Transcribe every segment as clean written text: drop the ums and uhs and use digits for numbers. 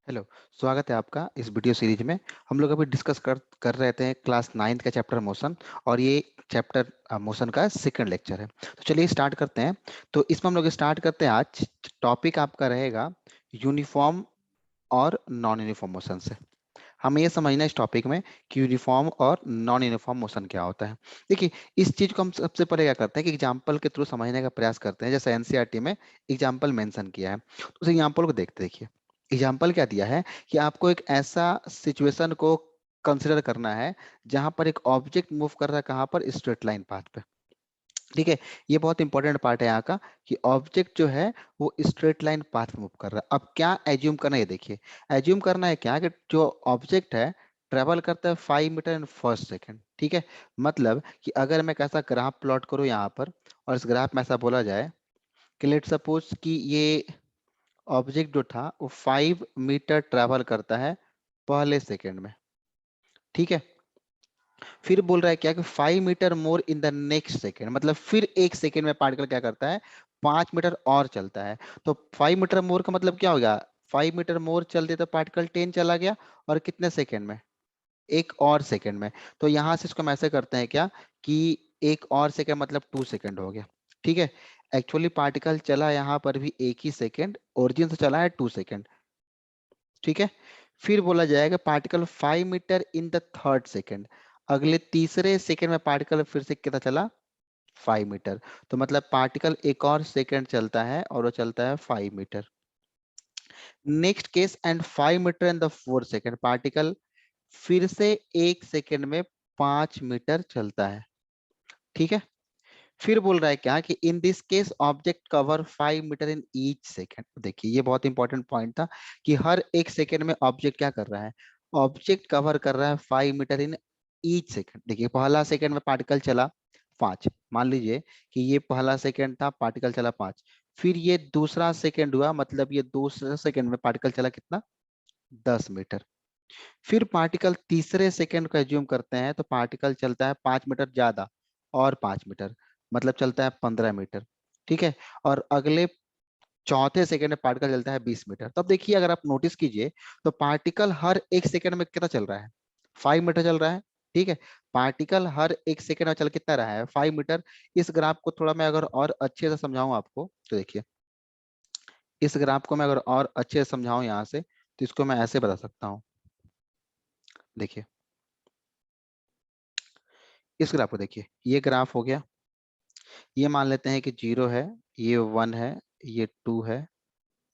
Hello. स्वागत है आपका इस वीडियो सीरीज में। हम लोग अभी डिस्कस कर रहे थे क्लास 9 का चैप्टर मोशन, और ये चैप्टर मोशन का सेकंड लेक्चर है। तो चलिए स्टार्ट करते हैं। तो इसमें हम लोग स्टार्ट करते हैं। आज टॉपिक आपका रहेगा यूनिफॉर्म और नॉन यूनिफॉर्म मोशन से। हमें ये समझना है इस टॉपिक में कि यूनिफॉर्म और नॉन यूनिफॉर्म मोशन क्या होता है। देखिए, इस चीज को हम सबसे पहले क्या करते हैं कि एग्जाम्पल के थ्रू समझने का प्रयास करते हैं। जैसे एनसीईआरटी में एग्जाम्पल मेंशन किया है, तो उस एग्जाम्पल को देखते देखिए। एग्जाम्पल क्या दिया है कि आपको एक ऐसा सिचुएशन को कंसिडर करना है जहां पर एक ऑब्जेक्ट मूव कर रहा है, कहां पर, स्ट्रेट लाइन पाथ पे। ठीक है, ये बहुत इंपॉर्टेंट पार्ट है यहाँ का कि ऑब्जेक्ट जो है वो स्ट्रेट लाइन पाथ मूव कर रहा है। अब क्या एज्यूम करना है, ये देखिए। एज्यूम करना है क्या कि जो ऑब्जेक्ट है ट्रेवल करता है 5 मीटर इन फर्स्ट सेकेंड। ठीक है, मतलब कि अगर मैं कैसा ग्राफ प्लॉट करूँ यहाँ पर, और इस ग्राफ में ऐसा बोला जाए कि लेट सपोज कि ये ऑब्जेक्ट जो था वो 5 मीटर ट्रेवल करता है पहले सेकेंड में। ठीक है, फिर बोल रहा है क्या कि 5 metre more in the next second, मतलब फिर एक सेकेंड में पार्टिकल क्या करता है, 5 मीटर और चलता है। तो 5 मीटर मोर का मतलब क्या हो गया, 5 मीटर मोर चलते तो पार्टिकल 10 चला गया, और कितने सेकेंड में, एक और सेकेंड में। तो यहां से इसको हम ऐसे करते हैं क्या कि एक और सेकेंड मतलब 2 सेकेंड हो गया। ठीक है, एक्चुअली पार्टिकल चला यहाँ पर भी एक ही सेकेंड, ओरिजिन से चला है 2 सेकेंड। ठीक है, फिर बोला जाएगा particle 5 metre in the third second, अगले तीसरे सेकेंड में पार्टिकल फिर से कितना चला, 5 मीटर। तो मतलब पार्टिकल एक और सेकेंड चलता है और वो चलता है 5 metre. Next case and 5 metre in the fourth second, particle फिर से एक सेकेंड में 5 मीटर चलता है। ठीक है, फिर बोल रहा है क्या कि in this case object cover 5 metre in each second. देखिए, ये बहुत इंपॉर्टेंट पॉइंट था कि हर एक सेकेंड में ऑब्जेक्ट क्या कर रहा है, ऑब्जेक्ट कवर कर रहा है 5 मीटर इन ईच सेकेंड। देखिए, पहला सेकेंड में पार्टिकल चला 5, मान लीजिए कि ये पहला सेकेंड था, पार्टिकल चला 5। फिर ये दूसरा सेकेंड हुआ, मतलब ये दूसरे सेकेंड में पार्टिकल चला कितना, 10 मीटर। फिर पार्टिकल तीसरे सेकेंड को एज्यूम करते हैं, तो पार्टिकल चलता है 5 मीटर ज्यादा, और 5 मीटर, मतलब चलता है 15 मीटर। ठीक है, और अगले चौथे सेकेंड में पार्टिकल चलता है 20 मीटर। तो अब देखिए, अगर आप नोटिस कीजिए तो पार्टिकल हर एक सेकेंड में कितना चल रहा है, 5 मीटर चल रहा है। ठीक है, पार्टिकल हर एक सेकेंड में चल कितना रहा है, 5 मीटर। इस ग्राफ को थोड़ा मैं अगर और अच्छे से समझाऊं आपको, तो देखिए, इस ग्राफ को मैं अगर और अच्छे से समझाऊं यहाँ से, तो इसको मैं ऐसे बता सकता हूँ। देखिए, इस ग्राफ को देखिए, ये ग्राफ हो गया। ये मान लेते हैं कि 0 है, ये 1 है, ये 2 है,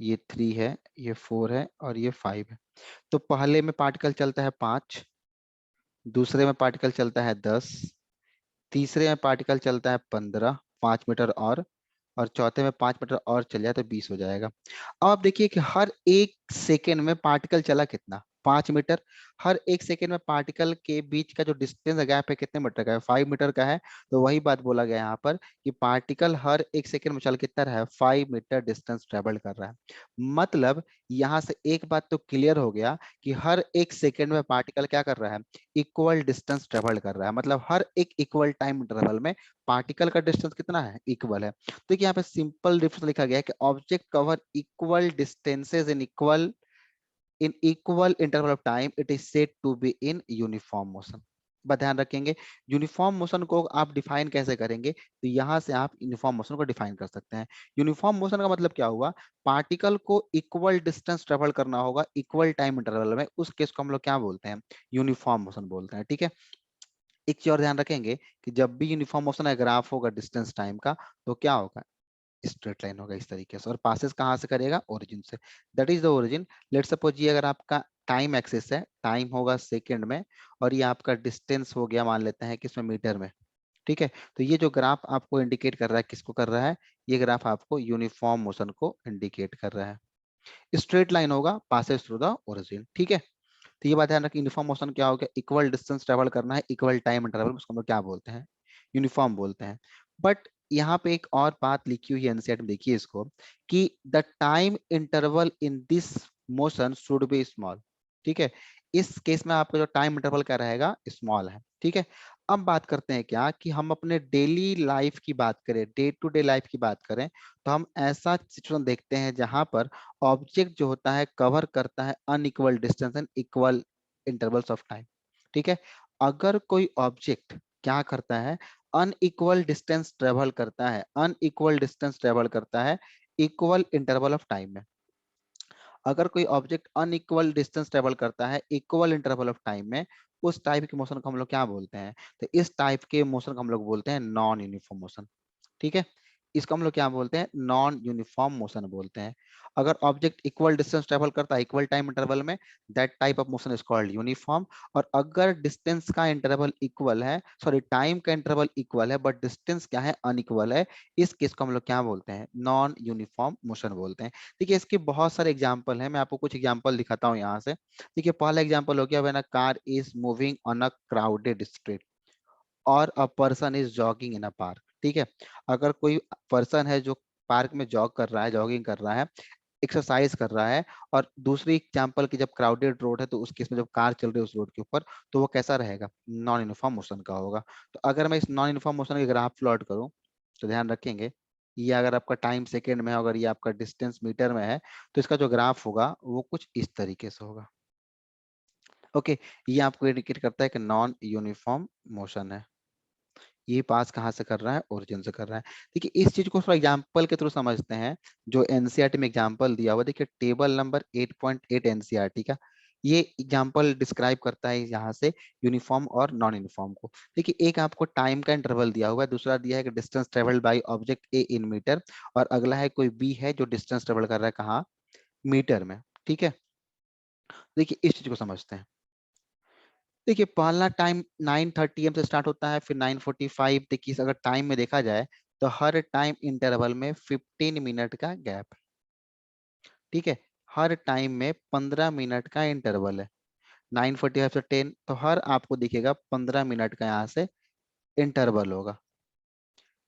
ये 3 है, ये 4 है, और ये 5 है। तो पहले में पार्टिकल चलता है 5, दूसरे में पार्टिकल चलता है 10, तीसरे में पार्टिकल चलता है 15, 5 मीटर और चौथे में 5 मीटर और चल जाए तो 20 हो जाएगा। अब आप देखिए कि हर एक सेकेंड में पार्टिकल चला कितना, 5 मीटर। हर एक सेकेंड में पार्टिकल के बीच का जो डिस्टेंस गैप है कितने मीटर का है, 5 मीटर का है। तो वही बात बोला गया यहाँ पर कि पार्टिकल हर एक सेकेंड में चल कितना रहा है, 5 मीटर डिस्टेंस ट्रेवल कर रहा है। मतलब यहाँ से एक बात तो क्लियर हो गया कि हर एक सेकेंड में पार्टिकल क्या कर रहा है, इक्वल डिस्टेंस ट्रेवल कर रहा है। मतलब हर एक इक्वल टाइम इंटरवल में पार्टिकल का डिस्टेंस कितना है, इक्वल है। तो यहाँ पे सिंपल डिफरेंस लिखा गया है कि object cover equal distances in equal interval of time, it is said to be in uniform motion. बस ध्यान रखेंगे, यूनिफॉर्म मोशन को आप डिफाइन कैसे करेंगे, तो यहां से आप यूनिफॉर्म मोशन को डिफाइन कर सकते हैं। यूनिफॉर्म मोशन का मतलब क्या हुआ, पार्टिकल को इक्वल डिस्टेंस ट्रेवल करना होगा इक्वल टाइम इंटरवल में, उस केस को हम लोग क्या बोलते हैं, यूनिफॉर्म मोशन बोलते हैं। ठीक है, एक चीज और ध्यान रखेंगे कि जब भी यूनिफॉर्म मोशन का ग्राफ होगा डिस्टेंस टाइम का, तो क्या होगा, स्ट्रेट लाइन होगा इस तरीके से, और पासेस कहाँ से करेगा, ओरिजिन से। That is the origin. Let suppose ये अगर आपका टाइम एक्सिस है, टाइम होगा सेकंड में, और ये आपका डिस्टेंस हो गया, मान लेते हैं कि इसमें मीटर में। ठीक है, तो ये जो ग्राफ आपको इंडिकेट कर रहा है, किसको कर रहा है, ये ग्राफ आपको यूनिफॉर्म मोशन को इंडिकेट कर रहा है। स्ट्रेट लाइन होगा, पासेस थ्रू द ओरिजिन। ठीक है, तो ये बात ध्यान रखिए, यूनिफॉर्म मोशन क्या हो गया, इक्वल डिस्टेंस ट्रेवल करना है इक्वल टाइम इंटरवल, उसको हम लोग क्या बोलते हैं, यूनिफॉर्म बोलते हैं। बट यहाँ पे एक और बात लिखी हुई है एनसीईआरटी में, देखिए इसको, कि the time interval in this motion should be small. ठीक है, इस केस में आपका जो टाइम इंटरवल क्या रहेगा, स्मॉल है। ठीक है, अब बात करते हैं क्या कि हम अपने डेली लाइफ की बात करें, डे टू डे लाइफ की बात करें, तो हम ऐसा सिचुएशन देखते हैं जहां पर ऑब्जेक्ट जो होता है कवर करता है unequal distance and equal intervals of time. ठीक है, अगर कोई ऑब्जेक्ट क्या करता है, अनइक्वल डिस्टेंस ट्रेवल करता है, अनइक्वल डिस्टेंस ट्रेवल करता है इक्वल इंटरवल ऑफ टाइम में। अगर कोई ऑब्जेक्ट अनइक्वल डिस्टेंस ट्रेवल करता है इक्वल इंटरवल ऑफ टाइम में, उस टाइप के मोशन को हम लोग क्या बोलते हैं? तो इस टाइप के मोशन को हम लोग बोलते हैं नॉन यूनिफॉर्म मोशन। ठीक है, इसको हम लोग क्या बोलते हैं? नॉन यूनिफॉर्म मोशन बोलते हैं। अगर ऑब्जेक्ट इक्वल डिस्टेंस ट्रेवल करता है इक्वल टाइम इंटरवल में, that type of motion is called uniform. और अगर डिस्टेंस का इंटरवल इक्वल है, सॉरी टाइम का इंटरवल इक्वल है बट डिस्टेंस क्या है? अनइक्वल है, इस केस को हम लोग क्या बोलते हैं? नॉन यूनिफॉर्म मोशन बोलते हैं। देखिए इसके बहुत सारे एग्जाम्पल हैं, मैं आपको कुछ एग्जाम्पल दिखाता हूँ यहाँ से। देखिए पहला एग्जाम्पल हो गया, when a car is moving on a crowded street और a person is jogging in a park. ठीक है, अगर कोई पर्सन है जो पार्क में जॉग कर रहा है, जॉगिंग कर रहा है, एक्सरसाइज कर रहा है, और दूसरी एग्जांपल की जब क्राउडेड रोड है तो उस केस में जब कार चल रही है उस रोड के ऊपर, तो वो कैसा रहेगा? नॉन यूनिफॉर्म मोशन का होगा। तो अगर मैं इस नॉन यूनिफॉर्म मोशन के ग्राफ प्लॉट करूं तो ध्यान रखेंगे, ये अगर आपका टाइम सेकेंड में है, अगर ये आपका डिस्टेंस मीटर में है, तो इसका जो ग्राफ होगा वो कुछ इस तरीके से होगा। ओके, ये आपको इंडिकेट करता है कि नॉन यूनिफॉर्म मोशन है। ये पास कहाँ से कर रहा है? ओरिजिन से कर रहा है। देखिए इस चीज को थोड़ा एग्जांपल के थ्रू समझते हैं, जो एनसीईआरटी में एग्जांपल दिया हुआ। देखिए टेबल नंबर 8.8 एनसीईआरटी का ये एग्जांपल डिस्क्राइब करता है यहाँ से यूनिफॉर्म और नॉन यूनिफॉर्म को। देखिए एक आपको टाइम का इंटरवल दिया हुआ है, दूसरा दिया है कि distance travelled by object A in metre, और अगला है कोई बी है जो डिस्टेंस ट्रेवल कर रहा है कहाँ? मीटर में। ठीक है, देखिए इस चीज को समझते हैं। देखिए पहला टाइम 9:30 AM से स्टार्ट होता है, फिर 9:45। देखिए अगर टाइम में देखा जाए तो हर टाइम इंटरवल में 15 मिनट का गैप। ठीक है, हर टाइम में 15 मिनट का इंटरवल है। 9:45 से 10, तो हर आपको दिखेगा 15 मिनट का यहाँ से इंटरवल होगा।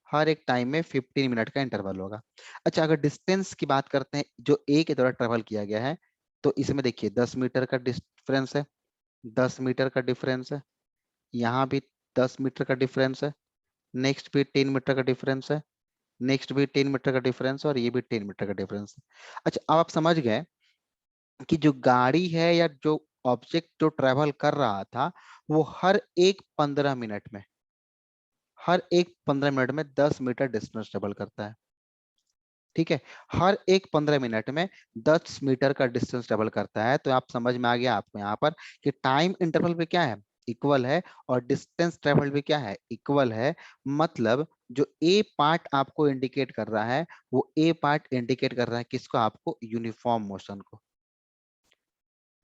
हर एक टाइम में 15 मिनट का इंटरवल होगा। अच्छा, अगर डिस्टेंस की बात करते हैं जो ए के द्वारा ट्रेवल किया गया है, तो इसमें देखिए 10 मीटर का डिफरेंस है, 10 मीटर का डिफरेंस है, यहाँ भी 10 मीटर का डिफरेंस है, नेक्स्ट भी 10 मीटर का डिफरेंस है, नेक्स्ट भी 10 मीटर का डिफरेंस है, और ये भी 10 मीटर का डिफरेंस है। अच्छा, अब आप समझ गए कि जो गाड़ी है या जो ऑब्जेक्ट जो ट्रेवल कर रहा था, वो हर एक 15 मिनट में 10 मीटर डिस्टेंस ट्रेवल करता है। ठीक है, हर एक 15 मिनट में 10 मीटर का डिस्टेंस ट्रेवल करता है। तो आप समझ में आ गया आपको यहाँ पर कि टाइम इंटरवल पे क्या है? इक्वल है, और डिस्टेंस ट्रेवल भी क्या है? इक्वल है। मतलब जो ए पार्ट आपको इंडिकेट कर रहा है, वो ए पार्ट इंडिकेट कर रहा है किसको? आपको यूनिफॉर्म मोशन को।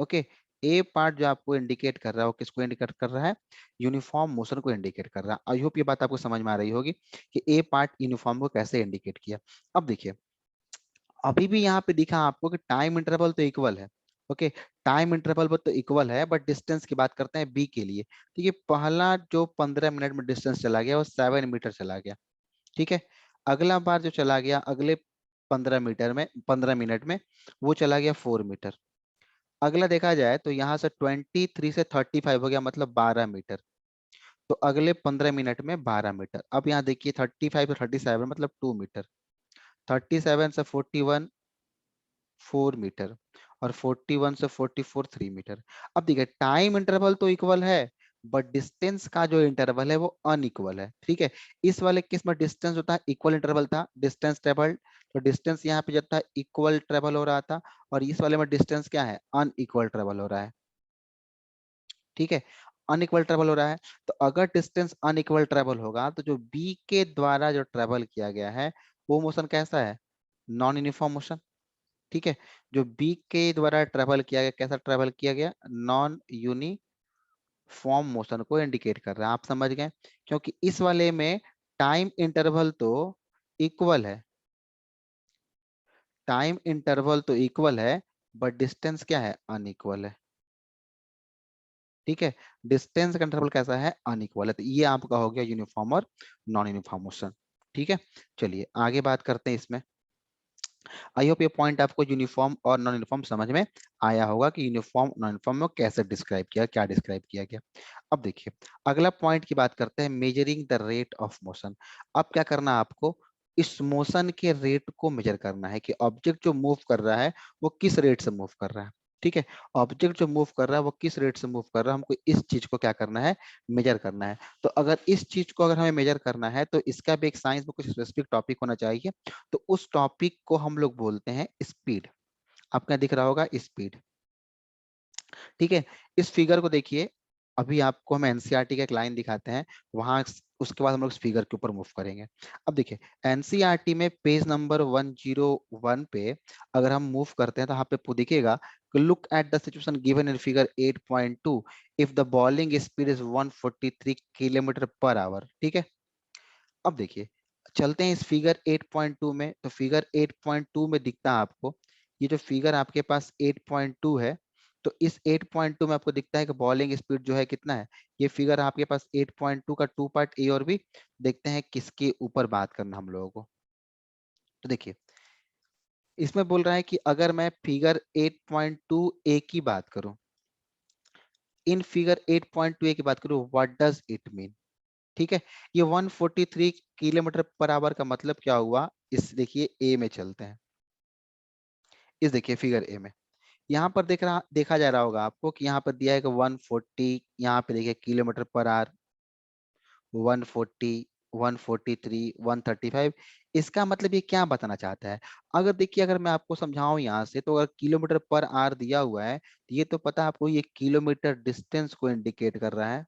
ओके, ए पार्ट जो आपको इंडिकेट कर रहा है वो किसको इंडिकेट कर रहा है? यूनिफॉर्म मोशन को इंडिकेट कर रहा है। आई होप ये बात आपको समझ में आ रही होगी कि ए पार्ट यूनिफॉर्म को कैसे इंडिकेट किया। अब देखिए अभी भी यहाँ पे दिखा आपको कि टाइम इंटरवल तो इक्वल है। ओके, टाइम इंटरवल तो इक्वल है, बट डिस्टेंस की बात करते हैं बी के लिए। देखिए पहला जो 15 मिनट में डिस्टेंस चला गया वो 7 मीटर चला गया। ठीक है, अगला बार जो चला गया अगले 15 मिनट में वो चला गया 4 मीटर। अगला देखा जाए तो यहाँ से 23 से 35 हो गया, मतलब 12 मीटर। तो अगले 15 मिनट में 12 मीटर। अब यहाँ देखिए 35 से 37 मतलब 2 मीटर, 37 से 41 4 मीटर, और 41 से 44 3 मीटर। अब देखिए टाइम इंटरवल तो इक्वल है, बट डिस्टेंस का जो इंटरवल है वो अनइक्वल है। ठीक है, इस वाले केस में डिस्टेंस होता है, इक्वल इंटरवल था, डिस्टेंस ट्रेवल, तो डिस्टेंस यहाँ पे जब था इक्वल ट्रेवल हो रहा था, और इस वाले में डिस्टेंस क्या है? अनइक्वल ट्रेवल हो रहा है। ठीक है, अनइक्वल ट्रेवल हो रहा है। तो अगर डिस्टेंस अनइक्वल ट्रेवल होगा तो जो बी के द्वारा जो ट्रेवल किया गया है वो मोशन कैसा है? Non uniform motion. ठीक है, जो बी के द्वारा ट्रेवल किया गया, कैसा ट्रेवल किया गया? नॉन यूनिफॉर्म मोशन को इंडिकेट कर रहा है। आप समझ गए, क्योंकि इस वाले में टाइम इंटरवल तो इक्वल है, टाइम इंटरवल तो इक्वल है, बट डिस्टेंस क्या है? अनइक्वल है। ठीक है, डिस्टेंस का इंटरवल कैसा है? अनइक्वल है। तो ये आपका हो गया यूनिफॉर्म और नॉन यूनिफॉर्म मोशन। ठीक है, चलिए आगे बात करते हैं इसमें। आई होप ये पॉइंट आपको यूनिफॉर्म और नॉन यूनिफॉर्म समझ में आया होगा कि यूनिफॉर्म नॉन यूनिफॉर्म में कैसे डिस्क्राइब किया, क्या डिस्क्राइब किया गया। अब देखिए अगला पॉइंट की बात करते हैं, measuring the rate of motion. अब क्या करना है आपको, इस मोशन के रेट को मेजर करना है कि ऑब्जेक्ट जो मूव कर रहा है वो किस रेट से मूव कर रहा है। ठीक है, ऑब्जेक्ट जो मूव कर रहा है वो किस रेट से मूव कर रहा है, हमको इस चीज को क्या करना है, मेजर करना है। तो अगर इस चीज को अगर हमें मेजर करना है तो इसका भी एक साइंस में कुछ स्पेसिफिक टॉपिक होना चाहिए। तो उस टॉपिक को हम लोग बोलते हैं स्पीड। आपको यहाँ दिख रहा होगा स्पीड। ठीक है, इस फिगर को देखिए, अभी आपको हम एनसीईआरटी का एक लाइन दिखाते हैं, वहां उसके बाद हम लोग इस फिगर के ऊपर मूव करेंगे। अब देखिए एनसीईआरटी में पेज नंबर 101 पे अगर हम मूव करते हैं तो यहाँ पे दिखेगा, look at the situation given in figure 8.2 if the bowling speed is 143 kilometre per hour. ठीक है, अब देखिए चलते हैं इस फिगर 8.2 में। तो फिगर 8.2 में दिखता है आपको, ये जो फिगर आपके पास 8.2 है, तो इस 8.2 में आपको दिखता है कि बॉलिंग स्पीड जो है कितना है। ये फिगर आपके पास 8.2 का टू पार्ट ए और बी, देखते हैं किसके ऊपर बात करना हम लोगों को। तो देखिए इसमें बोल रहा है कि अगर मैं फिगर 8.2 ए की बात करूं, इन फिगर 8.2 ए की बात करूं, व्हाट डज इट मीन। ठीक है, ये 143 किलोमीटर पर आवर का मतलब क्या हुआ, इस देखिए ए में चलते हैं। इस देखिए फिगर ए में यहाँ पर देखा जा रहा होगा आपको कि यहाँ पर दिया है कि 140, यहाँ पे देखिए किलोमीटर पर आवर, 140, 143, 135। इसका मतलब ये क्या बताना चाहता है। अगर देखिए अगर मैं आपको समझाऊं यहाँ से, तो अगर किलोमीटर पर आवर दिया हुआ है तो ये तो पता है आपको, ये किलोमीटर डिस्टेंस को इंडिकेट कर रहा है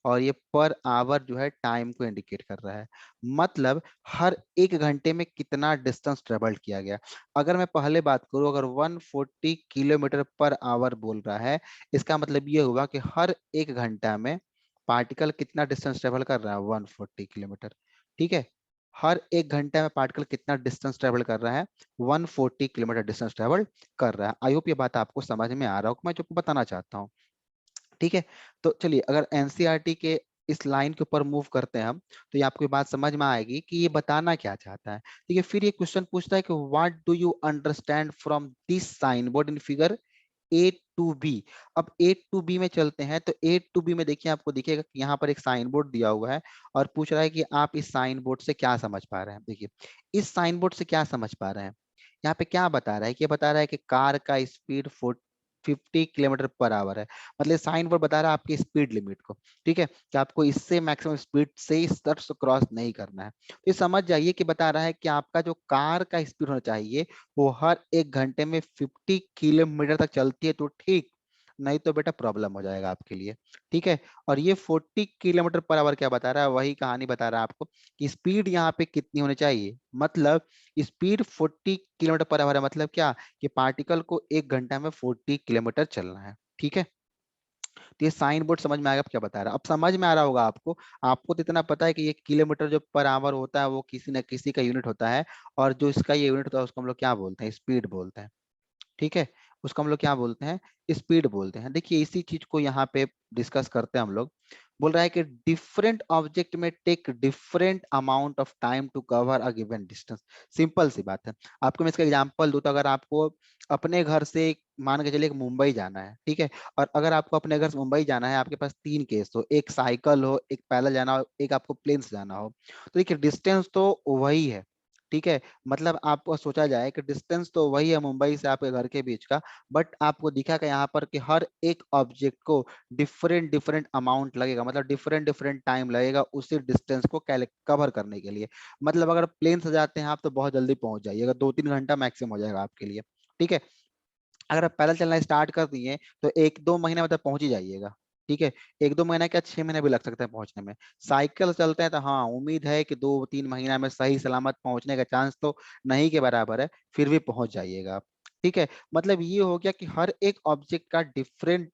और ये पर आवर जो है टाइम को इंडिकेट कर रहा है। मतलब हर एक घंटे में कितना डिस्टेंस ट्रेवल किया गया। अगर मैं पहले बात करूं, अगर 140 किलोमीटर पर आवर बोल रहा है, इसका मतलब ये हुआ कि हर एक घंटा में पार्टिकल कितना डिस्टेंस ट्रेवल कर रहा है, 140 किलोमीटर। ठीक है, हर एक घंटे में पार्टिकल कितना डिस्टेंस ट्रेवल कर रहा है, 140 किलोमीटर डिस्टेंस ट्रेवल कर रहा है। आई होप ये बात आपको समझ में आ रहा हो, मैं जो बताना चाहता हूँ। ठीक है, तो चलिए अगर एनसीईआरटी के इस लाइन के ऊपर मूव करते हैं हम, तो ये आपको ये बात समझ में आएगी कि ये बताना क्या चाहता है। ठीक है, फिर ये क्वेश्चन पूछता है कि what do you understand from this sign board in figure A to B. अब ए टू बी में चलते हैं, तो ए टू बी में देखिए आपको दिखेगा कि यहाँ पर एक साइन बोर्ड दिया हुआ है और पूछ रहा है कि आप इस साइन बोर्ड से क्या समझ पा रहे हैं। देखिए इस साइन बोर्ड से क्या समझ पा रहे हैं, यहाँ पे क्या बता रहा है कि ये बता रहा है कि कार का स्पीड 50 किलोमीटर पर आवर है। मतलब साइन बोर्ड बता रहा है आपकी स्पीड लिमिट को। ठीक है, कि आपको इससे मैक्सिमम स्पीड से इस तट से क्रॉस नहीं करना है। तो ये समझ जाइए कि बता रहा है कि आपका जो कार का स्पीड होना चाहिए वो हर एक घंटे में 50 किलोमीटर तक चलती है तो ठीक, नहीं तो बेटा प्रॉब्लम हो जाएगा आपके लिए। ठीक है, और ये 40 किलोमीटर पर आवर क्या बता रहा है, वही कहानी बता रहा है आपको कि स्पीड यहाँ पे कितनी होनी चाहिए। मतलब स्पीड 40 किलोमीटर पर आवर है, मतलब क्या कि पार्टिकल को एक घंटा में 40 किलोमीटर चलना है। ठीक है, तो ये साइन बोर्ड समझ में आएगा, अब क्या बता रहा है, अब समझ में आ रहा होगा आपको। आपको तो इतना पता है कि ये किलोमीटर जो पर आवर होता है वो किसी न किसी का यूनिट होता है, और जो इसका ये यूनिट होता है उसको हम लोग क्या बोलते हैं, स्पीड बोलते हैं। ठीक है, उसको हम लोग क्या बोलते हैं, स्पीड बोलते हैं। देखिए इसी चीज को यहाँ पे डिस्कस करते हैं हम लोग। बोल रहा है कि डिफरेंट ऑब्जेक्ट में take different amount of time to cover a given distance. Simple सी बात है, आपको मैं इसका एग्जांपल दूं तो अगर आपको अपने घर से मान के चलिए मुंबई जाना है, ठीक है, और अगर आपको अपने घर से मुंबई जाना है, आपके पास तीन केस हो, एक साइकिल हो, एक पैदल जाना हो, एक आपको प्लेन से जाना हो, तो देखिए डिस्टेंस तो वही है। ठीक है, मतलब आपको सोचा जाए कि डिस्टेंस तो वही है मुंबई से आपके घर के बीच का, बट आपको दिखा कि यहाँ पर कि हर एक ऑब्जेक्ट को डिफरेंट डिफरेंट अमाउंट लगेगा, मतलब डिफरेंट डिफरेंट टाइम लगेगा उसी डिस्टेंस को कवर करने के लिए। मतलब अगर प्लेन से जाते हैं आप तो बहुत जल्दी पहुंच जाइएगा, 2-3 घंटा मैक्सिमम हो जाएगा आपके लिए। ठीक है, अगर आप पैदल चलना स्टार्ट कर दिए तो 1-2 महीने में तो पहुंच ही जाइएगा। ठीक है, 1-2 महीना क्या 6 महीने भी लग सकता है पहुंचने में। साइकिल चलते हैं तो हाँ उम्मीद है कि 2-3 महीना में सही सलामत पहुंचने का चांस तो नहीं के बराबर है, फिर भी पहुंच जाइएगा आप। ठीक है, मतलब ये हो गया कि हर एक ऑब्जेक्ट का डिफरेंट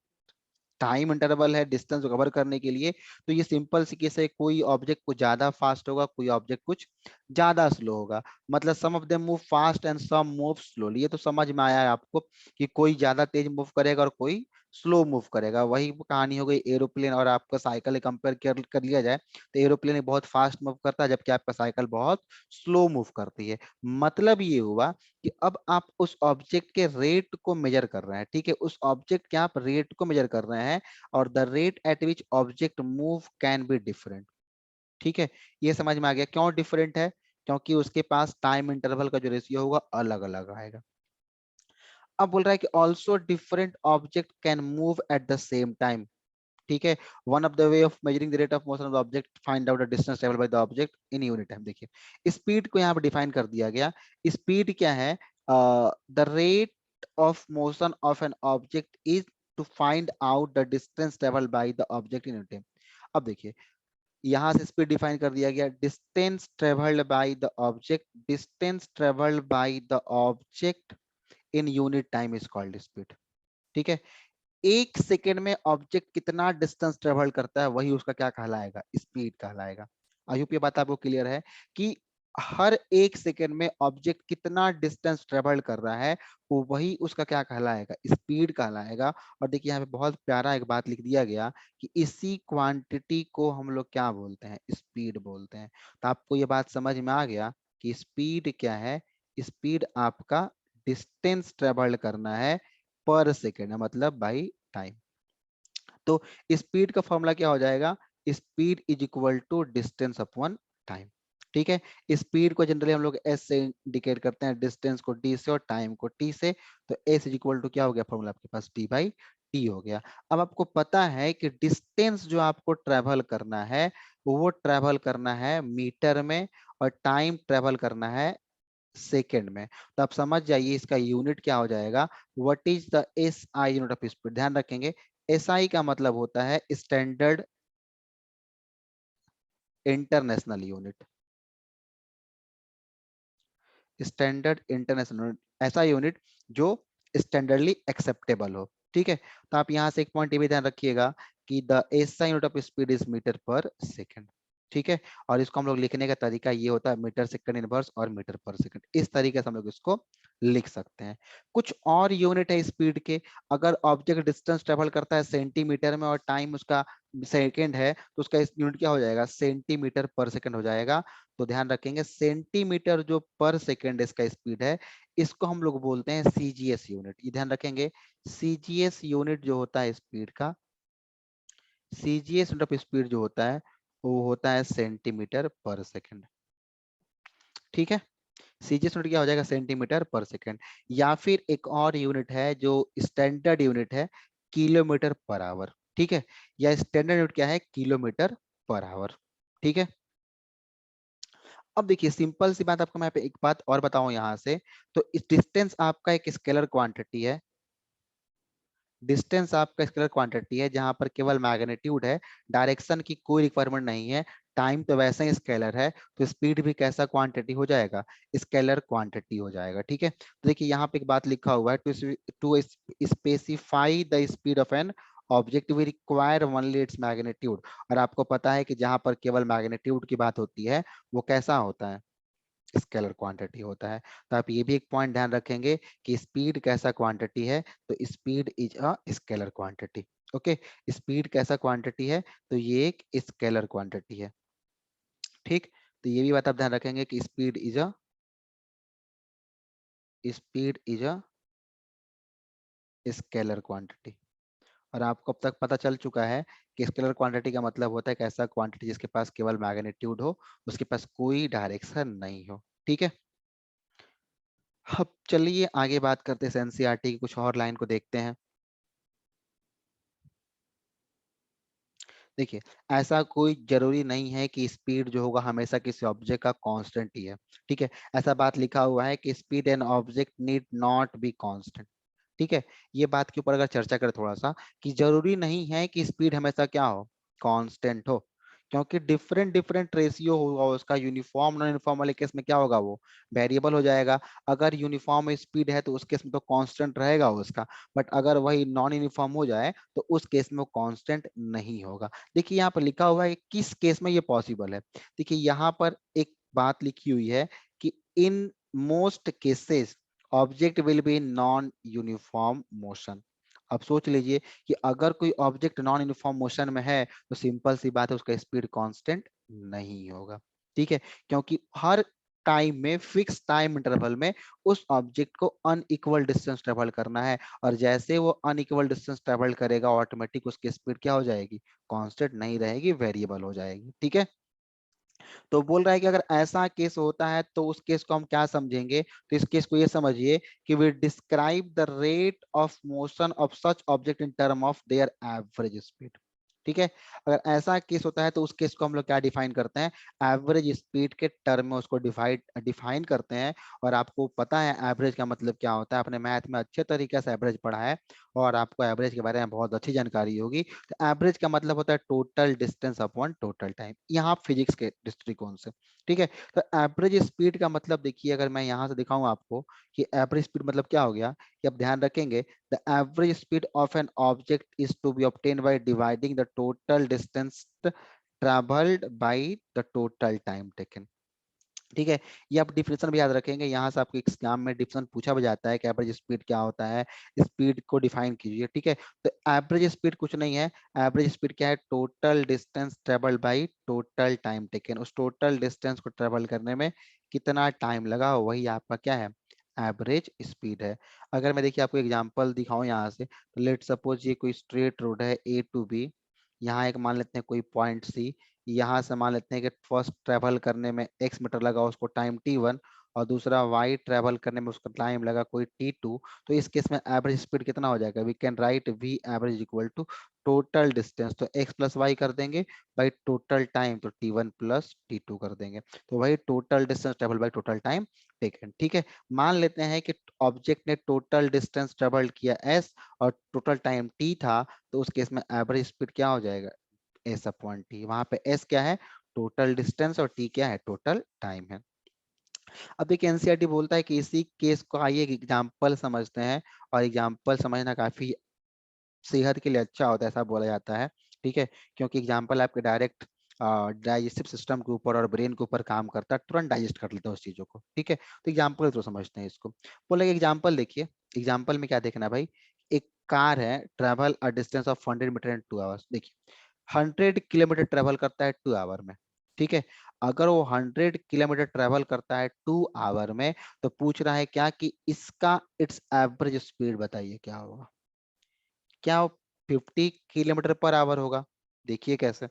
टाइम इंटरवल है डिस्टेंस कवर करने के लिए। तो ये सिंपल सी केस है, कोई ऑब्जेक्ट कुछ ज्यादा फास्ट होगा, कोई ऑब्जेक्ट कुछ ज्यादा स्लो होगा। मतलब some of them move fast and some move slowly. ये तो समझ में आया है आपको कि कोई ज्यादा तेज मूव करेगा और कोई स्लो मूव करेगा। वही कहानी हो गई एरोप्लेन और आपका साइकिल कंपेयर कर लिया जाए तो एरोप्लेन बहुत फास्ट मूव करता है जबकि आपका साइकिल बहुत स्लो मूव करती है। मतलब ये हुआ कि अब आप उस ऑब्जेक्ट के रेट को मेजर कर रहे हैं, ठीक है, उस ऑब्जेक्ट के आप रेट को मेजर कर रहे हैं और the rate at which object move can be different. ठीक है, ये समझ में आ गया क्यों डिफरेंट है, क्योंकि उसके पास टाइम इंटरवल का जो रेशियो होगा अलग अलग आएगा। अब बोल रहा है कि also different object can move at the same time. ठीक है, one of the way of measuring the rate of motion of the object, find out the distance travel by the object in unit time. देखिए speed को यहाँ पर define कर दिया गया। Speed क्या है? The rate of motion of an object is to find out the distance travel by the object in unit time. अब देखिए यहां से स्पीड डिफाइन कर दिया गया, distance travelled by the object, distance travelled by the object in unit time is called speed. ठीक है, एक सेकेंड में ऑब्जेक्ट कितना डिस्टेंस ट्रेवल करता है वही उसका क्या कहलाएगा? स्पीड कहलाएगा। आई होप ये बात आपको क्लियर है कि हर एक सेकेंड में ऑब्जेक्ट कितना डिस्टेंस ट्रेवल कर रहा है वो वही उसका क्या कहलाएगा? स्पीड कहलाएगा। और देखिए यहाँ पे बहुत प्यारा एक बात लिख दिया गया कि इसी क्वांटिटी को हम लोग क्या बोलते हैं? स्पीड बोलते हैं। तो आपको ये बात समझ में आ गया कि स्पीड क्या है? स्पीड आपका डिस्टेंस ट्रेवल करना है पर सेकेंड, मतलब बाई टाइम। तो स्पीड का फॉर्मूला क्या हो जाएगा? Speed is equal to distance upon time. ठीक है, स्पीड को जनरली हम लोग एस से इंडिकेट करते हैं, डिस्टेंस को डी से और टाइम को टी से। तो एस इज इक्वल टू क्या हो गया फॉर्मूला आपके पास? टी बाई टी हो गया। अब आपको पता है कि डिस्टेंस जो आपको ट्रेवल करना है वो ट्रेवल करना है मीटर में और टाइम ट्रेवल करना है सेकेंड में। तो आप समझ जाइए इसका यूनिट क्या हो जाएगा। What is the S I unit of speed? ध्यान रखेंगे एस आई का मतलब होता है standard international unit. Standard international unit, ऐसा यूनिट जो स्टैंडर्डली एक्सेप्टेबल हो। ठीक है, तो आप यहां से एक पॉइंट ये भी ध्यान रखिएगा कि the SI unit of speed is metre per second. ठीक है, और इसको हम लोग लिखने का तरीका ये होता है मीटर सेकंड इनवर्स और मीटर पर सेकंड, इस तरीके से हम लोग इसको लिख सकते हैं। कुछ और यूनिट है स्पीड के। अगर ऑब्जेक्ट डिस्टेंस ट्रेवल करता है सेंटीमीटर में और टाइम उसका सेकंड है तो उसका यूनिट क्या हो जाएगा? सेंटीमीटर पर सेकंड हो जाएगा। तो ध्यान रखेंगे सेंटीमीटर जो पर सेकंड इसका स्पीड है इसको हम लोग बोलते हैं सीजीएस यूनिट। ये ध्यान रखेंगे सीजीएस यूनिट जो होता है स्पीड का, सीजीएस यूनिट ऑफ स्पीड जो होता है वो होता है सेंटीमीटर पर सेकंड। ठीक है, सीजीएस यूनिट क्या हो जाएगा? सेंटीमीटर पर सेकंड। या फिर एक और यूनिट है जो स्टैंडर्ड यूनिट है, किलोमीटर पर आवर। ठीक है, या स्टैंडर्ड यूनिट क्या है? Kilometre per hour. ठीक है, अब देखिए सिंपल सी बात आपको मैं पे एक बात और बताऊं यहां से। तो इस डिस्टेंस आपका एक स्केलर क्वांटिटी है, डिस्टेंस आपका स्केलर क्वांटिटी है जहां पर केवल मैग्नीट्यूड है, डायरेक्शन की कोई रिक्वायरमेंट नहीं है। टाइम तो वैसे ही स्केलर है तो स्पीड भी कैसा क्वांटिटी हो जाएगा? स्केलर क्वांटिटी हो जाएगा। ठीक है, तो देखिए यहाँ पे एक बात लिखा हुआ है, to specify the speed of an object we require only its magnitude. और आपको पता है कि जहां पर केवल मैग्नीट्यूड की बात होती है वो कैसा होता है? स्केलर क्वांटिटी होता है। तो आप ये भी एक पॉइंट ध्यान रखेंगे कि स्पीड कैसा क्वांटिटी है? तो speed is a scalar quantity. Okay, speed कैसा क्वांटिटी है? तो ये एक स्केलर क्वांटिटी है। ठीक, तो ये भी बात आप ध्यान रखेंगे कि speed is a scalar quantity. और आपको अब तक पता चल चुका है कि स्केलर क्वांटिटी का मतलब होता है कि ऐसा क्वांटिटी जिसके पास केवल मैग्नीट्यूड हो, उसके पास कोई डायरेक्शन नहीं हो। ठीक है, अब चलिए आगे बात करते हैं एनसीईआरटी की कुछ और लाइन को देखते हैं। देखिए ऐसा कोई जरूरी नहीं है कि स्पीड जो होगा हमेशा किसी ऑब्जेक्ट का कांस्टेंट ही है। ठीक है, ऐसा बात लिखा हुआ है कि speed and object need not be constant. ठीक है, ये बात के ऊपर अगर चर्चा करें थोड़ा सा कि जरूरी नहीं है कि स्पीड हमेशा क्या हो? कांस्टेंट हो, क्योंकि डिफरेंट डिफरेंट रेशियो होगा उसका। यूनिफॉर्म नॉन यूनिफॉर्म वाले केस में क्या होगा? वो वेरिएबल हो जाएगा। अगर यूनिफॉर्म स्पीड है तो उस केस में तो कांस्टेंट रहेगा उसका। बट अगर वही नॉन यूनिफॉर्म हो जाए तो उस केस में वो कांस्टेंट नहीं होगा। देखिए यहाँ पर लिखा हुआ है कि किस केस में ये पॉसिबल है। देखिए यहाँ पर एक बात लिखी हुई है कि in most cases object will be non uniform motion. अब सोच लीजिए कि अगर कोई ऑब्जेक्ट नॉन यूनिफॉर्म मोशन में है तो सिंपल सी बात है उसका स्पीड कांस्टेंट नहीं होगा। ठीक है, क्योंकि हर टाइम में फिक्स टाइम इंटरवल में उस ऑब्जेक्ट को अनइक्वल डिस्टेंस ट्रेवल करना है, और जैसे वो अनइक्वल डिस्टेंस ट्रेवल करेगा ऑटोमेटिक उसकी स्पीड क्या हो जाएगी, कांस्टेंट नहीं रहेगी, वेरिएबल हो जाएगी। ठीक है, तो बोल रहा है कि अगर ऐसा केस होता है तो उस केस को हम क्या समझेंगे, तो इस केस को ये समझिए कि we describe the rate of motion of such object in term of their average speed. ठीक है, अगर ऐसा केस होता है तो उस केस को हम लोग क्या डिफाइन करते हैं, एवरेज स्पीड के टर्म में उसको डिफाइन करते हैं। और आपको पता है एवरेज का मतलब क्या होता है, आपने मैथ में अच्छे तरीके से एवरेज पढ़ा है और आपको एवरेज के बारे में बहुत अच्छी जानकारी होगी। तो एवरेज का मतलब होता है total distance upon total time, यहाँ फिजिक्स के दृष्टिकोण से। ठीक है, तो एवरेज स्पीड का मतलब देखिए, अगर मैं यहाँ से दिखाऊं आपको कि एवरेज स्पीड मतलब क्या हो गया, कि आप ध्यान रखेंगे the average speed of an object is to be obtained by dividing the total distance travelled by the total time taken. ठीक है, ये आप डिफिनेशन भी याद रखेंगे, यहाँ से आपको एग्जाम में डिफिनेशन पूछा भी जाता है कि एवरेज स्पीड क्या होता है, स्पीड को डिफाइन कीजिए। ठीक है, तो एवरेज स्पीड कुछ नहीं है, एवरेज स्पीड क्या है, total distance travel by total time taken, उस टोटल डिस्टेंस को ट्रेवल करने में कितना टाइम लगा वही आपका क्या है, एवरेज स्पीड है। अगर मैं देखिए आपको एग्जांपल दिखाऊं यहाँ से, तो लेट सपोज ये कोई स्ट्रेट रोड है ए टू बी, यहाँ एक मान लेते हैं कोई पॉइंट सी, यहाँ से मान लेते हैं कि फर्स्ट ट्रेवल करने में x मीटर लगा उसको टाइम t1, और दूसरा y ट्रेवल करने में उसका टाइम लगा कोई t2। तो इस केस में एवरेज स्पीड कितना हो जाएगा, we can write v average equal to total distance, तो x प्लस वाई कर देंगे बाई टोटल टाइम, तो t1 प्लस t2 कर देंगे, तो वही total distance travel by total time taken. ठीक है, मान लेते हैं कि ऑब्जेक्ट ने टोटल डिस्टेंस ट्रेवल किया s और टोटल टाइम t था, तो उस केस में एवरेज स्पीड क्या हो जाएगा, एस अपॉन टी। वहां पे एस क्या है, टोटल डिस्टेंस, और टी क्या है, टोटल टाइम है। अब एक एनसीईआरटी बोलता है कि इसी केस को आइए एक एग्जांपल समझते हैं, और एग्जांपल समझना काफी सेहत के लिए अच्छा होता है ऐसा बोला जाता है। ठीक है, क्योंकि एग्जांपल आपके डायरेक्ट डाइजेस्टिव सिस्टम के ऊपर और ब्रेन के ऊपर काम करता है, तुरंत डाइजेस्ट कर लेता है उस चीजों को। ठीक है, तो एग्जांपल तो समझते हैं इसको। बोला एग्जांपल देखिए, एग्जांपल में क्या देखना है भाई, एक कार है, travel a distance of 100 metre in 2 hours. देखिए 100 किलोमीटर ट्रेवल करता है 2 आवर में। ठीक है, अगर वो 100 किलोमीटर ट्रेवल करता है 2 आवर में, तो पूछ रहा है क्या कि इसका इट्स एवरेज स्पीड बताइए क्या होगा, क्या वो 50 किलोमीटर पर आवर होगा। देखिए कैसे,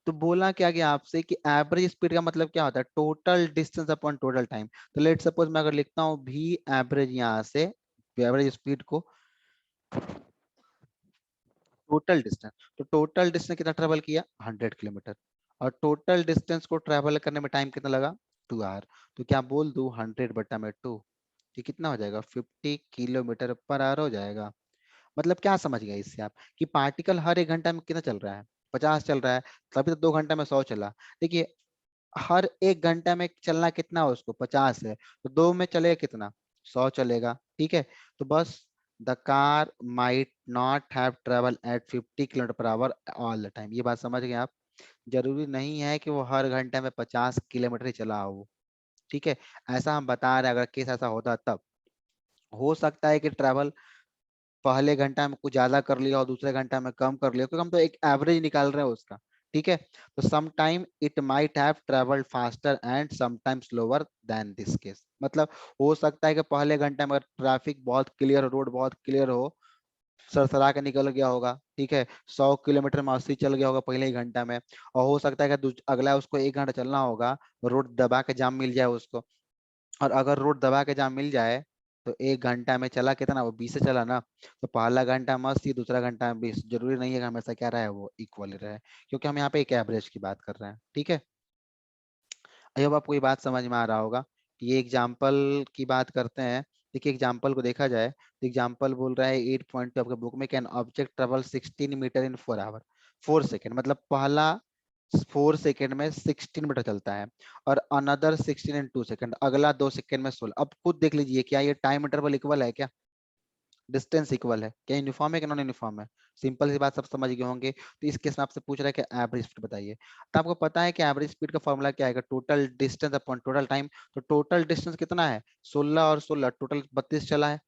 तो बोला क्या गया आपसे कि एवरेज स्पीड का मतलब क्या होता है, total distance upon total time. तो लेट सपोज मैं अगर लिखता हूँ भी एवरेज, यहाँ से एवरेज स्पीड को टोटल डिस्टेंस, तो टोटल डिस्टेंस कितना ट्रेवल किया, 100 किलोमीटर, और टोटल डिस्टेंस को ट्रेवल करने में टाइम कितना लगा, 2 आवर। तो क्या बोल दूं 100/2, ये कितना हो जाएगा, 50 किलोमीटर पर आवर हो जाएगा। मतलब क्या समझ गए इससे आप, कि पार्टिकल हर 1 घंटा में कितना चल रहा है, 50 चल रहा है, तभी तो 2 घंटा में 100 चला। देखिए हर 1 घंटा में चलना कितना है, उसको 50 है, तो 2 में चलेगा कितना, 100 चलेगा। ठीक है, तो बस the car might not have travel eight 50 kilometre per hour all the time, ये बात समझ गए आप। जरूरी नहीं है कि वो हर घंटे में 50 किलोमीटर ही चला हो। ठीक है, ऐसा हम बता रहे हैं, अगर केस ऐसा होता तब हो सकता है कि ट्रेवल पहले घंटा में कुछ ज्यादा कर लिया और दूसरे घंटा में कम कर लिया, क्योंकि हम तो एक एवरेज निकाल रहे हैं उसका। ठीक है, तो some time it might have travelled faster and some time slower than this case, मतलब हो सकता है कि पहले घंटे में ट्रैफिक बहुत क्लियर हो, रोड बहुत क्लियर हो, सरसरा के निकल गया होगा। ठीक है, 100 किलोमीटर में 80 चल गया होगा पहले ही घंटा में, और हो सकता है कि अगला उसको 1 घंटा चलना होगा, रोड दबा के जाम मिल जाए उसको, और अगर रोड दबा के जहाँ मिल जाए तो 1 घंटा में चला कितना, वो 20 से चला ना। तो पहला घंटा मस्त ही, दूसरा घंटा में 20, जरूरी नहीं है कि हमेशा क्या रहे, वो इक्वल रहे, क्योंकि हम यहाँ पे एक एवरेज की बात कर रहे हैं। ठीक है, आई होप आपको ये बात समझ में आ रहा होगा। ये एग्जाम्पल की बात करते हैं, देखिए एग्जाम्पल को देखा जाए तो एग्जाम्पल बोल रहा है 8.2 आपके बुक में, can object travel 16 metre in 4 hour, 4 second, मतलब पहला 4 सेकेंड में 16 मीटर चलता है, और अनदर 16 इन 2 सेकेंड, अगला 2 सेकेंड में 16। अब खुद देख लीजिए क्या ये टाइम इंटरवल इक्वल है क्या, डिस्टेंस इक्वल है क्या, यूनिफॉर्म है कि नॉन यूनिफॉर्म है। सिंपल सी बात सब समझ गए होंगे। तो इस केस में आपसे पूछ रहा है कि एवरेज स्पीड बताइए, तो आपको पता है कि एवरेज स्पीड का फॉर्मूला क्या है, total distance upon total time. तो टोटल डिस्टेंस कितना है, 16 और 16 टोटल 32 चला है,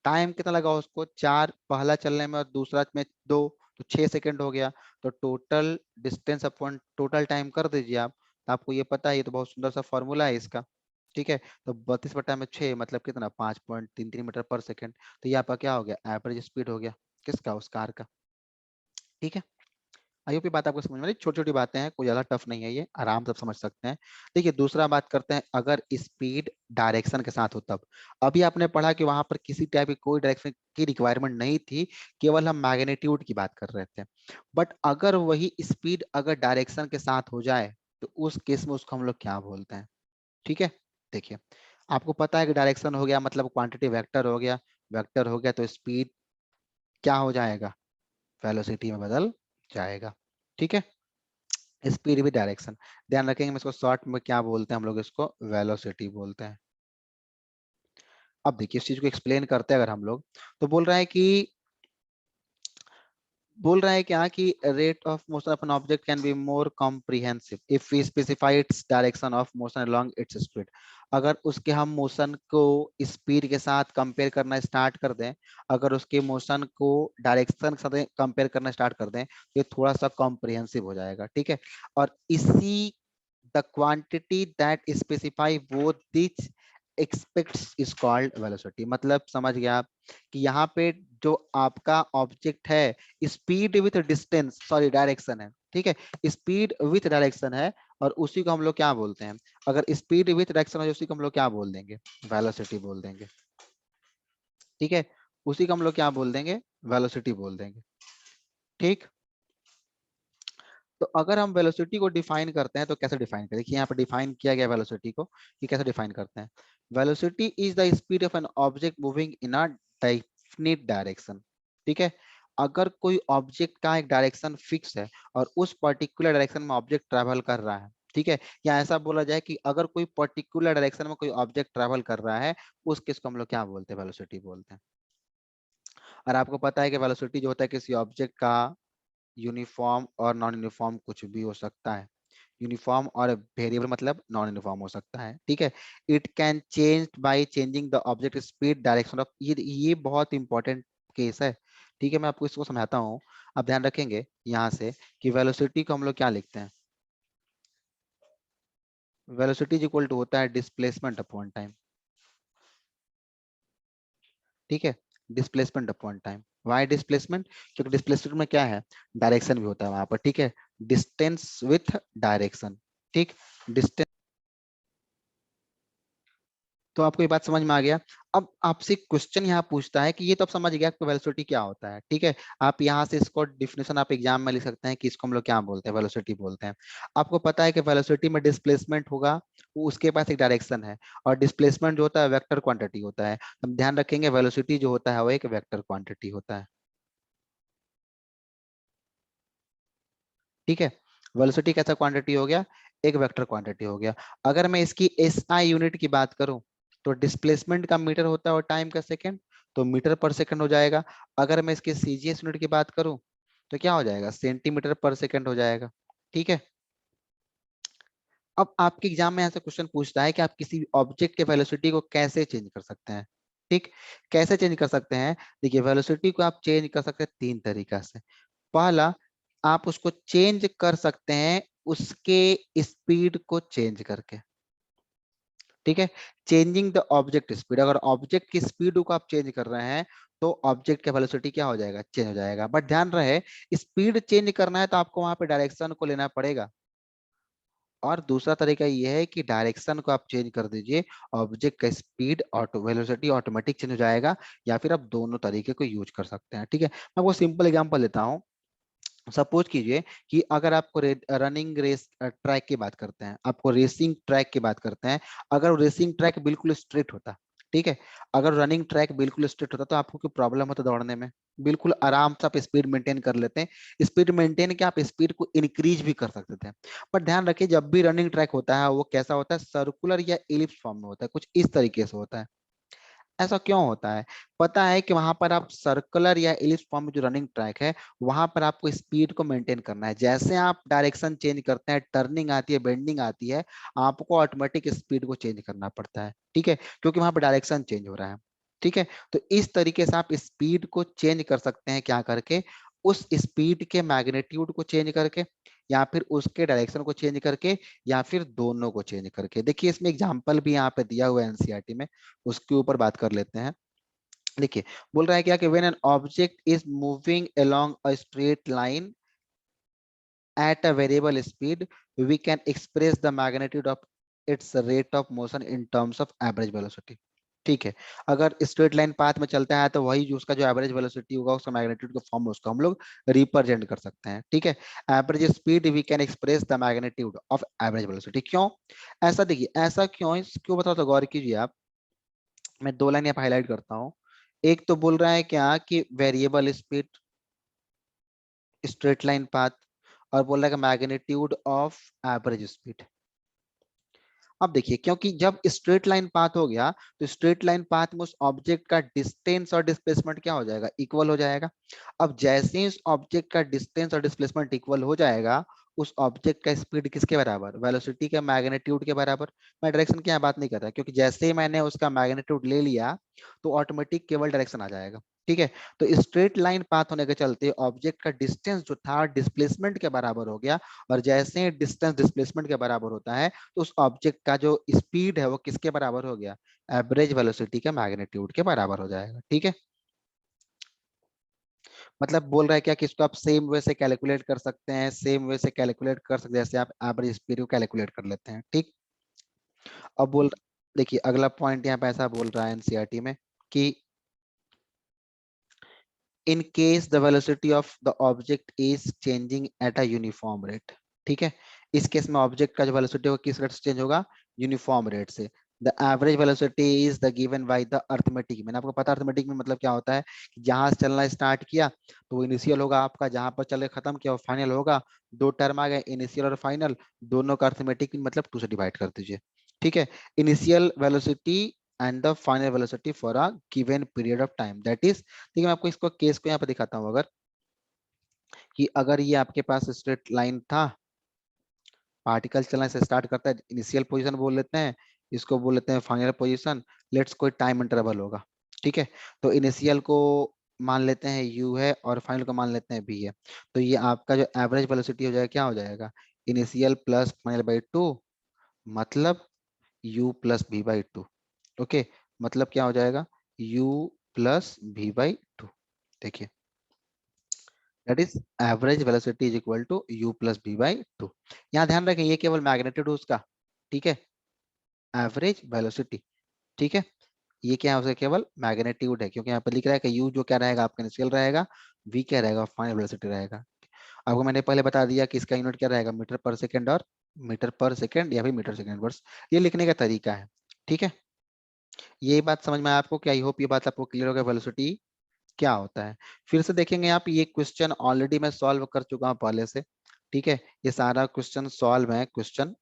टाइम कितना लगा उसको, 4 पहला चलने में और दूसरा में 2, तो 6 सेकंड हो गया। तो total distance upon total time कर दीजिए आप, तो आपको ये पता है, ये तो बहुत सुंदर सा फॉर्मूला है इसका। ठीक है, तो 32/6 मतलब कितना, 5.33 मीटर पर सेकंड। तो ये आपका क्या हो गया, एवरेज स्पीड हो गया किसका, उस कार का। ठीक है, आई होप ये बात आपको समझ में आई। छोटी छोटी बातें हैं, कोई ज्यादा टफ नहीं है, ये आराम से समझ सकते हैं। देखिए दूसरा बात करते हैं, अगर स्पीड डायरेक्शन के साथ हो तब। अभी आपने पढ़ा कि वहां पर किसी टाइप की कोई डायरेक्शन की रिक्वायरमेंट नहीं थी, केवल हम मैग्नीट्यूड की बात कर रहे थे। बट अगर वही स्पीड अगर डायरेक्शन के साथ हो जाए, तो उस केस में उसको हम लोग क्या बोलते हैं। ठीक है, देखिए आपको पता है कि डायरेक्शन हो गया मतलब क्वांटिटी वेक्टर हो गया, वेक्टर हो गया तो स्पीड क्या हो जाएगा, वेलोसिटी में बदल जाएगा। ठीक है, स्पीड भी डायरेक्शन, ध्यान रखेंगे। हम इसको शॉर्ट में क्या बोलते हैं, हम लोग इसको वेलोसिटी बोलते हैं। अब देखिए इस चीज को एक्सप्लेन करते हैं अगर हम लोग, तो बोल रहा है क्या कि rate of motion of an object can be more comprehensive if we specify its direction of motion along its speed. अगर उसके हम मोशन को स्पीड के साथ कंपेयर करना स्टार्ट कर दें, अगर उसके मोशन को डायरेक्शन के साथ कंपेयर करना स्टार्ट कर दें, तो ये थोड़ा सा कॉम्प्रिहेंसिव हो जाएगा। ठीक है, और इसी the quantity that specify both these aspects is called velocity। मतलब समझ गया आप कि यहाँ पे जो आपका ऑब्जेक्ट है speed with distance sorry direction है। ठीक है, स्पीड विथ डायरेक्शन है, और उसी को हम लोग क्या बोलते हैं, अगर स्पीड विथ डायरेक्शन है उसी को हम लोग क्या बोल देंगे, वेलोसिटी बोल देंगे। ठीक है, उसी को हम लोग क्या बोल देंगे, वेलोसिटी बोल देंगे। ठीक, तो अगर हम वेलोसिटी को डिफाइन करते हैं तो कैसे डिफाइन करें, देखिए यहाँ पर डिफाइन किया गया वेलोसिटी को, कि कैसे डिफाइन करते हैं। Velocity is the speed of an object moving in a definite direction. ठीक है, अगर कोई ऑब्जेक्ट का एक डायरेक्शन फिक्स है और उस पर्टिकुलर डायरेक्शन में ऑब्जेक्ट ट्रैवल कर रहा है। ठीक है, या ऐसा बोला जाए कि अगर कोई पर्टिकुलर डायरेक्शन में कोई ऑब्जेक्ट ट्रैवल कर रहा है, उस केस को हम लोग क्या बोलते हैं, वेलोसिटी बोलते हैं। और आपको पता है कि वेलोसिटी जो होता है किसी ऑब्जेक्ट का यूनिफॉर्म और नॉन यूनिफॉर्म कुछ भी हो सकता है। यूनिफॉर्म और वेरिएबल मतलब नॉन यूनिफॉर्म हो सकता है। ठीक है, it can change by changing the object speed direction of, ये बहुत इंपॉर्टेंट केस है। ठीक है, मैं आपको इसको समझाता हूँ। आप ध्यान रखेंगे यहाँ से कि वेलोसिटी को हम लोग क्या लिखते हैं, वेलोसिटी इज इक्वल टू होता है डिस्प्लेसमेंट अपॉन टाइम। ठीक है, displacement upon time. Why displacement, क्योंकि डिस्प्लेसमेंट में क्या है, डायरेक्शन भी होता है वहां पर। ठीक है, डिस्टेंस विथ डायरेक्शन। ठीक, डिस्टेंस। तो आपको ये बात समझ में आ गया। अब आपसे क्वेश्चन यहाँ पूछता है कि ये तो आप समझ गया कि वेलोसिटी क्या होता है। ठीक है, आप यहाँ से इसको डिफिनेशन आप एग्जाम में लिख सकते हैं कि इसको हम लोग क्या बोलते हैं, वेलोसिटी बोलते हैं। आपको पता है कि वेलोसिटी में डिस्प्लेसमेंट होगा, वो उसके पास एक डायरेक्शन है, और डिस्प्लेसमेंट जो होता है वेक्टर क्वांटिटी होता है। हम ध्यान रखेंगे वेलोसिटी जो होता है वो एक वेक्टर क्वांटिटी होता है। ठीक है, वेलोसिटी कैसा क्वांटिटी हो गया, एक वेक्टर क्वांटिटी हो गया। अगर मैं इसकी एसआई यूनिट की बात करूं, तो डिस्प्लेसमेंट का मीटर होता है और टाइम का सेकंड, तो मीटर पर सेकंड हो जाएगा। अगर मैं इसकी सीजीएस यूनिट की बात करूं, तो क्या हो जाएगा, सेंटीमीटर पर सेकंड हो जाएगा। ठीक है, अब आपके एग्जाम में ऐसा क्वेश्चन पूछता है कि आप किसी ऑब्जेक्ट के वेलोसिटी को कैसे चेंज कर सकते हैं। ठीक, कैसे चेंज कर सकते हैं, देखिए वेलोसिटी को आप चेंज कर सकते हैं 3 तरीका से। पहला, आप उसको चेंज कर सकते हैं उसके स्पीड को चेंज करके। ठीक है, चेंजिंग द ऑब्जेक्ट स्पीड, अगर ऑब्जेक्ट की स्पीड को आप चेंज कर रहे हैं, तो ऑब्जेक्ट का वेलोसिटी क्या हो जाएगा, चेंज हो जाएगा। बट ध्यान रहे, स्पीड चेंज करना है तो आपको वहां पे डायरेक्शन को लेना पड़ेगा। और दूसरा तरीका ये है कि डायरेक्शन को आप चेंज कर दीजिए, ऑब्जेक्ट का speed auto velocity automatic change हो जाएगा। या फिर आप दोनों तरीके को यूज कर सकते हैं। ठीक है, मैं वो सिंपल एग्जांपल लेता हूँ। सपोज कीजिए कि अगर आपको रनिंग रेस ट्रैक की बात करते हैं, आपको रेसिंग ट्रैक की बात करते हैं, अगर रेसिंग ट्रैक बिल्कुल स्ट्रेट होता, ठीक है, अगर रनिंग ट्रैक बिल्कुल स्ट्रेट होता तो आपको कोई प्रॉब्लम होता दौड़ने में, बिल्कुल आराम से आप स्पीड मेंटेन कर लेते हैं। स्पीड मेंटेन के आप स्पीड को इंक्रीज भी कर सकते थे। पर ध्यान रखिए जब भी रनिंग ट्रैक होता है वो कैसा होता है, सर्कुलर या इलिप्स फॉर्म में होता है, कुछ इस तरीके से होता है। ऐसा क्यों होता है, पता है कि वहां पर आप सर्कुलर या इलिप्स फॉर्म में जो रनिंग ट्रैक है, वहां पर आपको स्पीड को मेंटेन करना है। जैसे आप डायरेक्शन चेंज करते हैं, टर्निंग आती है, बेंडिंग आती है, आपको ऑटोमेटिक स्पीड को चेंज करना पड़ता है। ठीक है, क्योंकि वहां पर डायरेक्शन चेंज हो रहा है। ठीक है, तो इस तरीके से आप स्पीड को चेंज कर सकते हैं, क्या करके, उस स्पीड के मैग्नीट्यूड को चेंज करके, या फिर उसके डायरेक्शन को चेंज करके, या फिर दोनों को चेंज करके। देखिए इसमें एग्जांपल भी यहाँ पे दिया हुआ है एनसीईआरटी में, उसके ऊपर बात कर लेते हैं। देखिए बोल रहा है क्या कि when an object is moving along a straight line at a variable speed, we can express the magnitude of its rate of motion in terms of average velocity। ठीक है, अगर स्ट्रेट लाइन पाथ में चलता है तो वही जो उसका जो एवरेज वेलोसिटी होगा उसका मैग्नीट्यूड के फॉर्म में उसको हम लोग रिप्रेजेंट कर सकते हैं। ठीक है, average speed we can express the magnitude of average velocity. क्यों ऐसा, देखिए ऐसा क्यों बताओ तो गौर कीजिए आप। मैं दो लाइन यहाँ पे हाईलाइट करता हूँ। एक तो बोल रहा है क्या कि variable speed, straight line path, और बोल रहा है कि मैग्नीट्यूड ऑफ एवरेज स्पीड। अब देखिए क्योंकि जब स्ट्रेट लाइन पाथ हो गया तो स्ट्रेट लाइन पाथ में उस ऑब्जेक्ट का डिस्टेंस और डिस्प्लेसमेंट क्या हो जाएगा, इक्वल हो जाएगा। अब जैसे ही उस ऑब्जेक्ट का डिस्टेंस और डिस्प्लेसमेंट इक्वल हो जाएगा, उस ऑब्जेक्ट का स्पीड किसके बराबर, वेलोसिटी के मैग्नीट्यूड के बराबर। मैं डायरेक्शन की यहाँ बात नहीं कर रहा, क्योंकि जैसे ही मैंने उसका मैग्नीट्यूड ले लिया तो ऑटोमेटिक केवल डायरेक्शन आ जाएगा। ठीक है, तो स्ट्रेट लाइन पाथ होने के चलते ऑब्जेक्ट का डिस्टेंस जो था डिस्प्लेसमेंट के बराबर हो गया, और जैसे डिस्टेंस डिस्प्लेसमेंट के बराबर होता है तो उस ऑब्जेक्ट का जो स्पीड है वो किसके बराबर हो गया, एवरेज वेलोसिटी के मैग्नीट्यूड के बराबर हो जाएगा। ठीक है, मतलब बोल रहा है क्या कि इसको आप सेम वे से कैलकुलेट कर सकते हैं, सेम वे से कैलकुलेट कर सकते हैं जैसे आप एवरेज स्पीड को कैलकुलेट कर लेते हैं। ठीक, अब देखिए अगला पॉइंट यहाँ पे ऐसा बोल रहा है एनसीईआरटी में कि in case the velocity of the object is changing at a uniform rate। ठीक है, इस केस में ऑब्जेक्ट का जो वेलोसिटी होगा किस रेट से चेंज होगा, यूनिफॉर्म रेट से। The average velocity is the given by the arithmetic. मैंने आपको पता अर्थमेटिक में मतलब क्या होता है कि जहां से चलना स्टार्ट किया तो वो इनिशियल होगा आपका, जहां पर चले खत्म किया वो फाइनल होगा। दो टर्म आ गए, इनिशियल और फाइनल, दोनों का अर्थमेटिक मतलब 2 से डिवाइड कर दीजिए। ठीक है, initial velocity and the final velocity for a given period of time, that is. देखिए मैं आपको इसको केस को यहाँ पे दिखाता हूँ। अगर कि अगर ये आपके पास स्ट्रेट लाइन था, पार्टिकल चलने से स्टार्ट करता है, इनिशियल पोजीशन बोल लेते हैं, इसको बोल लेते हैं फाइनल पोजीशन। लेट्स कोई टाइम इंटरवल होगा। ठीक है, तो इनिशियल को मान लेते हैं u है और फाइनल को मान लेते हैं v है। तो ये आपका जो एवरेज वेलोसिटी हो जाएगा क्या हो जाएगा, इनिशियल प्लस फाइनल बाई 2, मतलब u plus v by 2। Okay, मतलब क्या हो जाएगा, u प्लस v बाई 2। देखिए that is average velocity is equal to u plus v by 2। यहाँ ध्यान रखें ये केवल मैग्नीट्यूड उसका। ठीक है, एवरेज वेलोसिटी। ठीक है, ये क्या है, उसका केवल मैग्नीट्यूड है, क्योंकि यहाँ पर लिख रहा है कि u जो क्या रहेगा आपका इनिशियल रहेगा, v क्या रहेगा फाइनल वेलोसिटी रहेगा। आपको मैंने पहले बता दिया कि इसका यूनिट क्या रहेगा, मीटर पर सेकेंड और मीटर पर सेकेंड या फिर मीटर सेकेंड वर्स। ये लिखने का तरीका है। ठीक है, ये बात समझ में आया आपको, क्या आई होप ये बात आपको क्लियर हो गया वेलोसिटी क्या होता है। फिर से देखेंगे आप, ये क्वेश्चन ऑलरेडी मैं सॉल्व कर चुका हूँ पहले से। ठीक है, ये सारा क्वेश्चन सॉल्व है क्वेश्चन,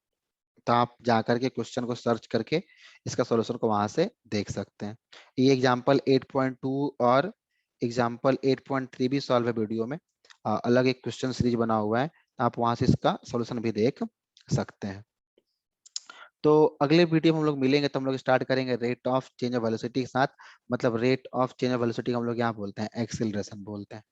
तो आप जाकर के क्वेश्चन को सर्च करके इसका सॉल्यूशन को वहां से देख सकते हैं। ये एग्जांपल 8.2 और एग्जांपल 8.3 भी सॉल्व है वीडियो में। अलग एक क्वेश्चन सीरीज बना हुआ है, तो आप वहां से इसका सॉल्यूशन भी देख सकते हैं। तो अगले वीडियो में हम लोग मिलेंगे तो हम लोग स्टार्ट करेंगे rate of change of velocity के साथ। मतलब rate of change of velocity हम लोग यहाँ बोलते हैं एक्सेलरेशन बोलते हैं।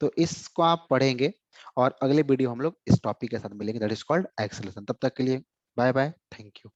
तो इसको आप पढ़ेंगे और अगले वीडियो हम लोग इस टॉपिक के साथ मिलेंगे, दैट इज कॉल्ड एक्सेलरेशन। तब तक के लिए बाय बाय, थैंक यू।